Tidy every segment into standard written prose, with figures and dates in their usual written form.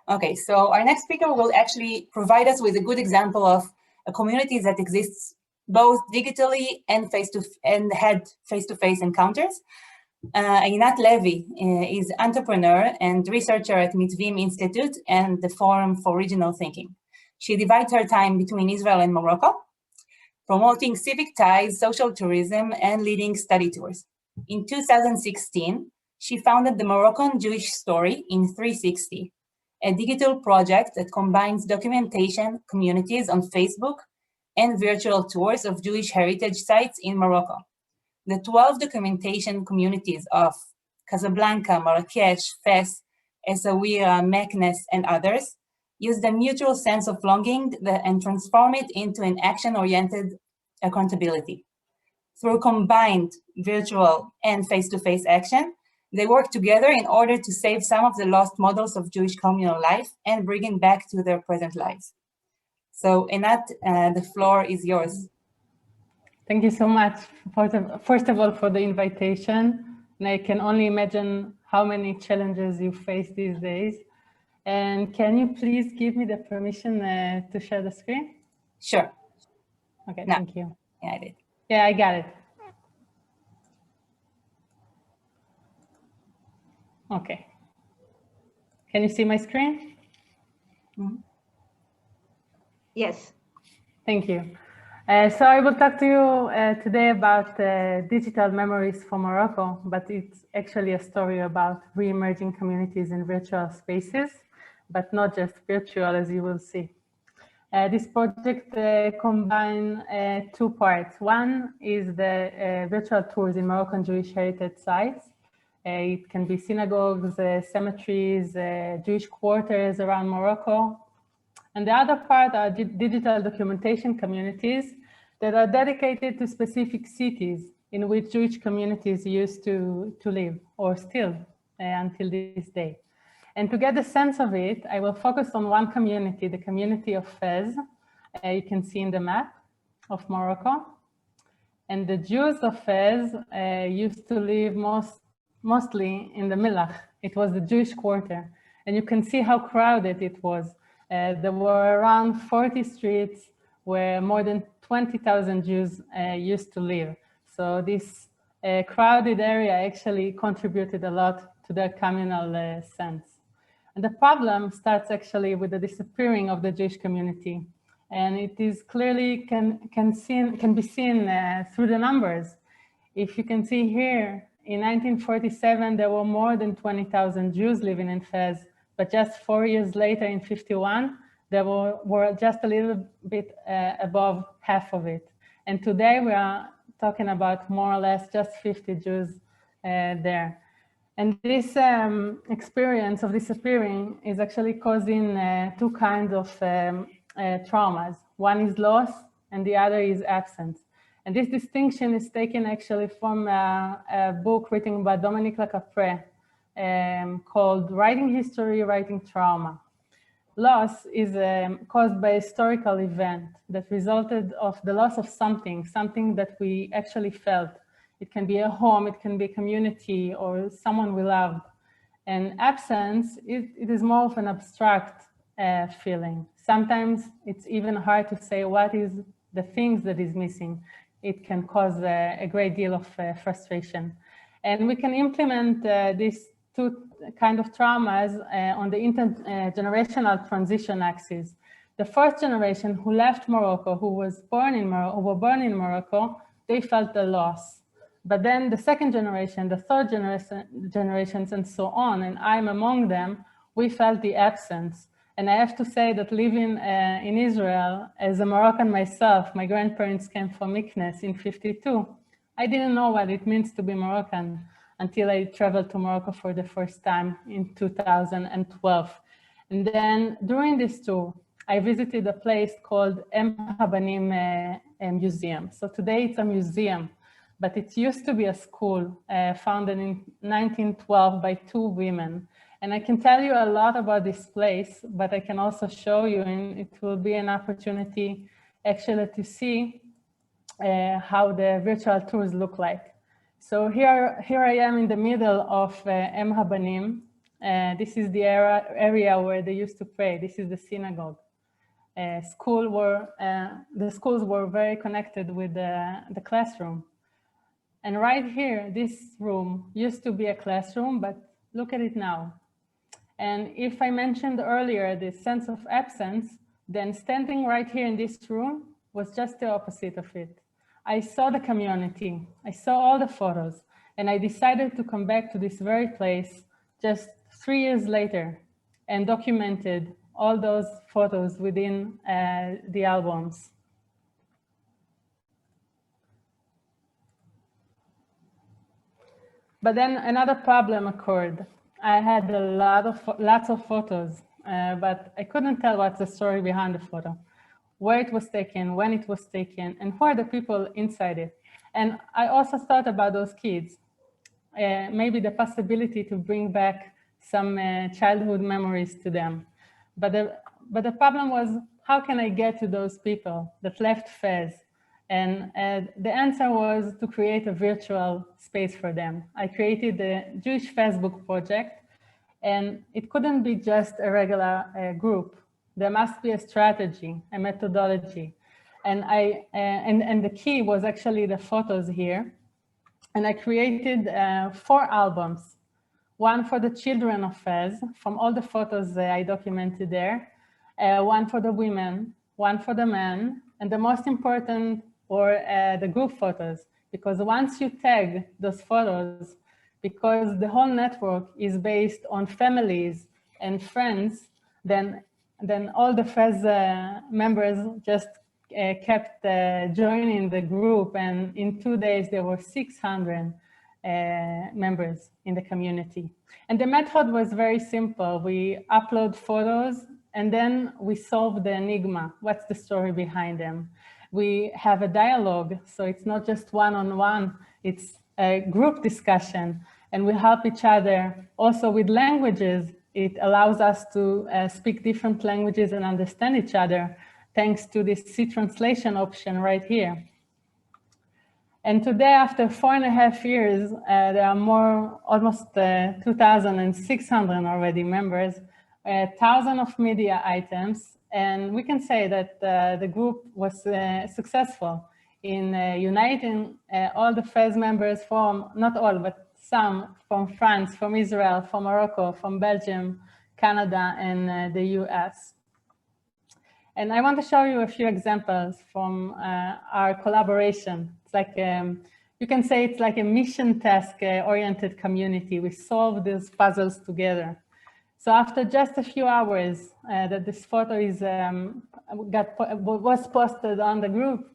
Okay, so our next speaker will actually provide us with a good example of a community that exists both digitally and had face-to-face encounters. Einat Levi is entrepreneur and researcher at Mitvim Institute and the Forum for Regional Thinking. She divides her time between Israel and Morocco, promoting civic ties, social tourism, and leading study tours. In 2016, she founded the Moroccan Jewish Story in 360, a digital project that combines documentation communities on Facebook and virtual tours of Jewish heritage sites in Morocco. The 12 documentation communities of Casablanca, Marrakech, Fez, Essaouira, Meknes, and others use the mutual sense of longing and transform it into an action-oriented accountability. Through combined virtual and face-to-face action, they work together in order to save some of the lost models of Jewish communal life and bring it back to their present lives. So, Einat, the floor is yours. Thank you so much, first of all, for the invitation. And I can only imagine how many challenges you face these days. And can you please give me the permission to share the screen? Sure. Okay, no. Thank you. Yeah, I did. Yeah, I got it. Okay. Can you see my screen? Mm-hmm. Yes. Thank you. So I will talk to you today about digital memories for Morocco, but it's actually a story about re-emerging communities in virtual spaces, but not just virtual, as you will see. This project combines two parts. One is the virtual tours in Moroccan Jewish heritage sites. It can be synagogues, cemeteries, Jewish quarters around Morocco. And the other part are digital documentation communities that are dedicated to specific cities in which Jewish communities used to live, or still until this day. And to get a sense of it, I will focus on one community, the community of Fez. You can see in the map of Morocco. And the Jews of Fez used to live mostly in the Milach. It was the Jewish quarter. And you can see how crowded it was. There were around 40 streets where more than 20,000 Jews used to live. So this crowded area actually contributed a lot to their communal sense. And the problem starts actually with the disappearing of the Jewish community. And it is clearly can be seen through the numbers. If you can see here, in 1947, there were more than 20,000 Jews living in Fez. But just 4 years later, in 51, there were just a little bit above half of it. And today we are talking about more or less just 50 Jews there. And this experience of disappearing is actually causing two kinds of traumas. One is loss and the other is absence. And this distinction is taken actually from a book written by Dominique Lacapre, called Writing History, Writing Trauma. Loss is caused by a historical event that resulted of the loss of something that we actually felt. It can be a home, it can be a community, or someone we loved. And absence, it is more of an abstract feeling. Sometimes it's even hard to say what is the things that is missing. It can cause a great deal of frustration. And we can implement these two kind of traumas on the intergenerational transition axis. The first generation who left Morocco, who were born in Morocco, they felt the loss. But then the second generation, the third generations, and so on, and I'm among them, we felt the absence. And I have to say that living in Israel, as a Moroccan myself, my grandparents came from Meknes in 52. I didn't know what it means to be Moroccan until I traveled to Morocco for the first time in 2012. And then during this tour, I visited a place called Habanim Museum. So today it's a museum, but it used to be a school founded in 1912 by two women. And I can tell you a lot about this place, but I can also show you, and it will be an opportunity actually to see how the virtual tours look like. So here I am in the middle of Habanim, This is the area where they used to pray. This is the synagogue. The schools were very connected with the classroom. And right here, this room used to be a classroom, but look at it now. And if I mentioned earlier the sense of absence, then standing right here in this room was just the opposite of it. I saw the community, I saw all the photos, and I decided to come back to this very place just 3 years later and documented all those photos within the albums. But then another problem occurred. I had lots of photos, but I couldn't tell what's the story behind the photo, where it was taken, when it was taken, and who are the people inside it. And I also thought about those kids, maybe the possibility to bring back some childhood memories to them. But the problem was, how can I get to those people that left Fez? And the answer was to create a virtual space for them. I created the Jewish Facebook project, and it couldn't be just a regular group. There must be a strategy, a methodology. And the key was actually the photos here. And I created 4 albums, one for the children of Fez, from all the photos I documented there, one for the women, one for the men, and the most important were the group photos, because once you tag those photos, because the whole network is based on families and friends, then all the Fez members just kept joining the group, and in 2 days there were 600 members in the community. And the method was very simple. We upload photos and then we solve the enigma. What's the story behind them? We have a dialogue, so it's not just one-on-one, it's a group discussion, and we help each other. Also with languages, it allows us to speak different languages and understand each other, thanks to this C translation option right here. And today, after 4.5 years, there are almost 2,600 already members, 1,000 of media items, and we can say that the group was successful in uniting all the Fez members from, not all, but some from France, from Israel, from Morocco, from Belgium, Canada, and the US. And I want to show you a few examples from our collaboration. It's like, you can say it's like a mission task oriented community. We solve these puzzles together. So after just a few hours that this photo was posted on the group,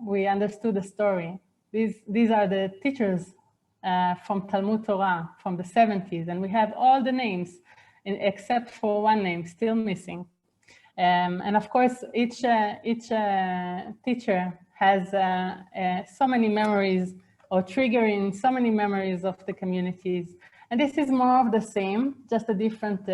we understood the story. These are the teachers from Talmud Torah from the 70s, and we have all the names except for one name still missing. And of course, each teacher has so many memories, or triggering so many memories of the communities. And this is more of the same, just a different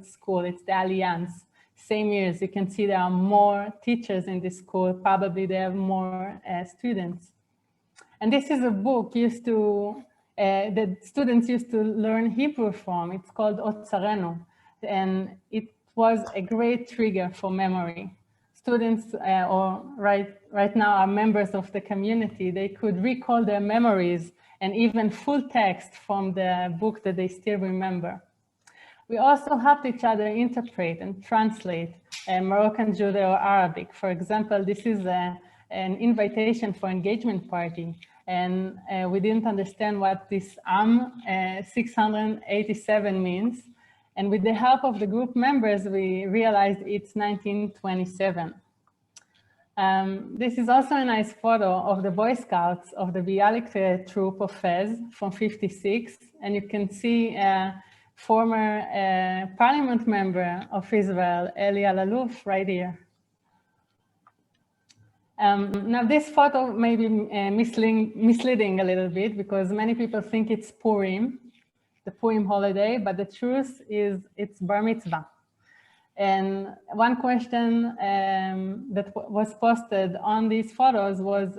school. It's the Alliance. Same years, you can see there are more teachers in this school. Probably they have more students. And this is a book that students used to learn Hebrew from. It's called Otzarenu. And it was a great trigger for memory. Students, or right now are members of the community, they could recall their memories and even full text from the book that they still remember. We also helped each other interpret and translate Moroccan Judeo-Arabic. For example, this is an invitation for engagement party, and we didn't understand what this 687 means. And with the help of the group members, we realized it's 1927. This is also a nice photo of the Boy Scouts of the Bialik troop of Fez from '56. And you can see former parliament member of Israel, Eli Alalouf, right here. Now this photo may be misleading a little bit because many people think it's Purim, the Purim holiday, but the truth is it's Bar Mitzvah. And one question that was posted on these photos was,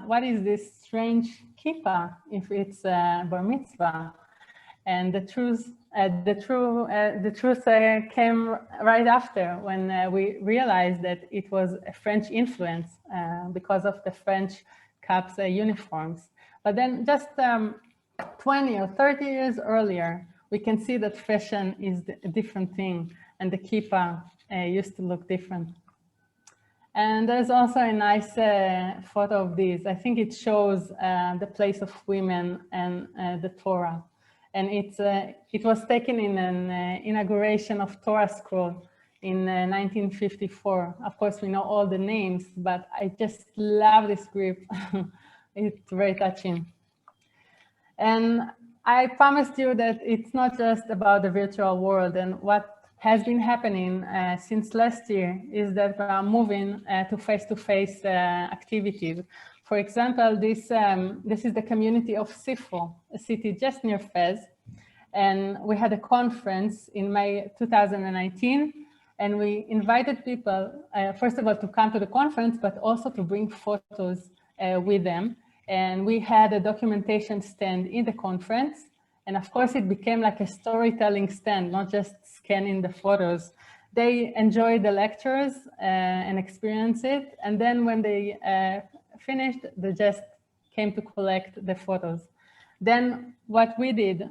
what is this strange kippah if it's Bar Mitzvah? And the truth came right after, when we realized that it was a French influence because of the French CAP's uniforms. But then just 20 or 30 years earlier, we can see that fashion is a different thing, and the kippah used to look different. And there's also a nice photo of this. I think it shows the place of women and the Torah. And it was taken in an inauguration of Torah Scroll in 1954. Of course, we know all the names, but I just love this grip. It's very touching. And I promised you that it's not just about the virtual world. And what has been happening since last year is that we are moving to face-to-face activities. For example, this is the community of Sifo, a city just near Fez. And we had a conference in May 2019, and we invited people, first of all, to come to the conference, but also to bring photos with them. And we had a documentation stand in the conference. And of course, it became like a storytelling stand, not just scanning the photos. They enjoyed the lectures and experienced it. And then when they finished, they just came to collect the photos. Then what we did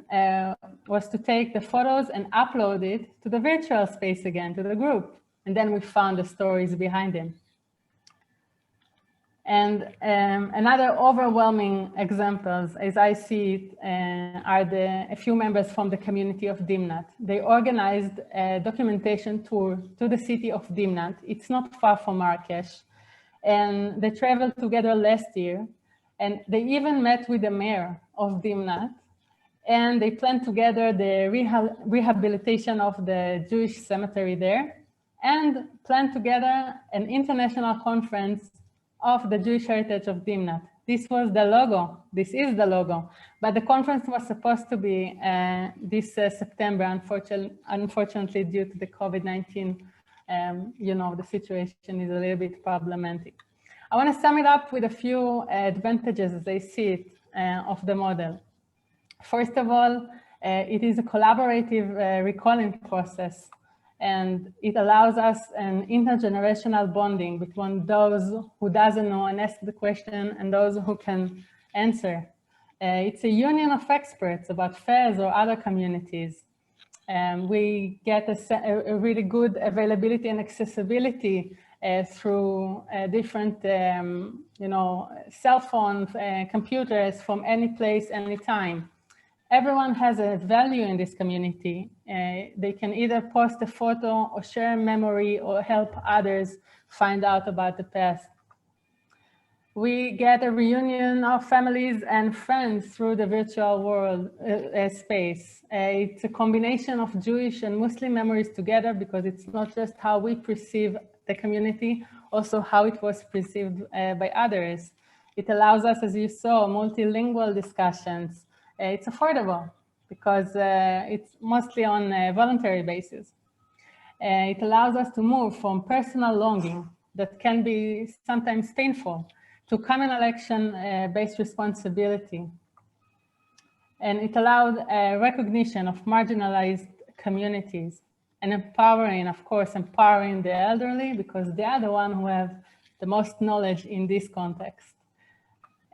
was to take the photos and upload it to the virtual space again, to the group. And then we found the stories behind them. And another overwhelming examples, as I see it, are a few members from the community of Dimnat. They organized a documentation tour to the city of Dimnat. It's not far from Marrakesh. And they traveled together last year. And they even met with the mayor of Dimnat. And they planned together the rehabilitation of the Jewish cemetery there, and planned together an international conference of the Jewish heritage of Dimnat. This was the logo. This is the logo. But the conference was supposed to be this September, unfortunately, due to the COVID-19, you know, the situation is a little bit problematic. I want to sum it up with a few advantages as I see it of the model. First of all, it is a collaborative recalling process, and it allows us an intergenerational bonding between those who doesn't know and ask the question and those who can answer. It's a union of experts about Fez or other communities. We get a really good availability and accessibility through different, you know, cell phones, computers from any place, anytime. Everyone has a value in this community. They can either post a photo or share a memory or help others find out about the past. We get a reunion of families and friends through the virtual world space. It's a combination of Jewish and Muslim memories together, because it's not just how we perceive the community, also how it was perceived by others. It allows us, as you saw, multilingual discussions. It's affordable because it's mostly on a voluntary basis. It allows us to move from personal longing that can be sometimes painful to communal action-based responsibility. And it allowed recognition of marginalized communities and empowering, of course, empowering the elderly, because they are the one who have the most knowledge in this context.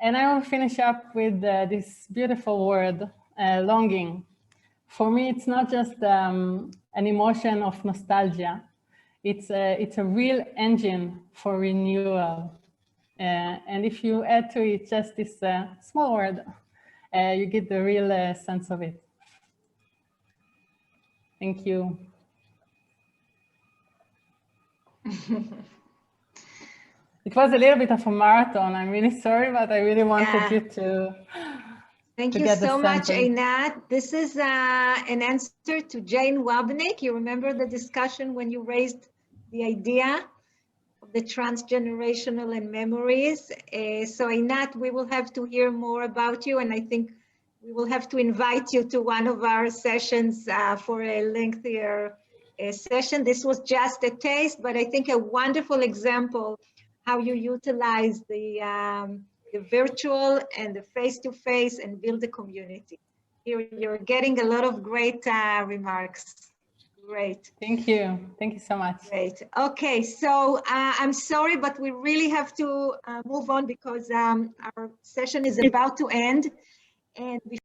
And I will finish up with this beautiful word, longing. For me, it's not just an emotion of nostalgia. It's a real engine for renewal. And if you add to it just this small word, you get the real sense of it. Thank you. It was a little bit of a marathon. I'm really sorry, but I really wanted you to. Thank you so much, Einat. This is an answer to Jane Wabnik. You remember the discussion when you raised the idea of the transgenerational and memories. So Einat, we will have to hear more about you, and I think we will have to invite you to one of our sessions for a lengthier session. This was just a taste, but I think a wonderful example how you utilize the virtual and the face-to-face and build a community. You're getting a lot of great remarks. Great. Thank you. Thank you so much. Great. Okay, so I'm sorry, but we really have to move on because our session is about to end. And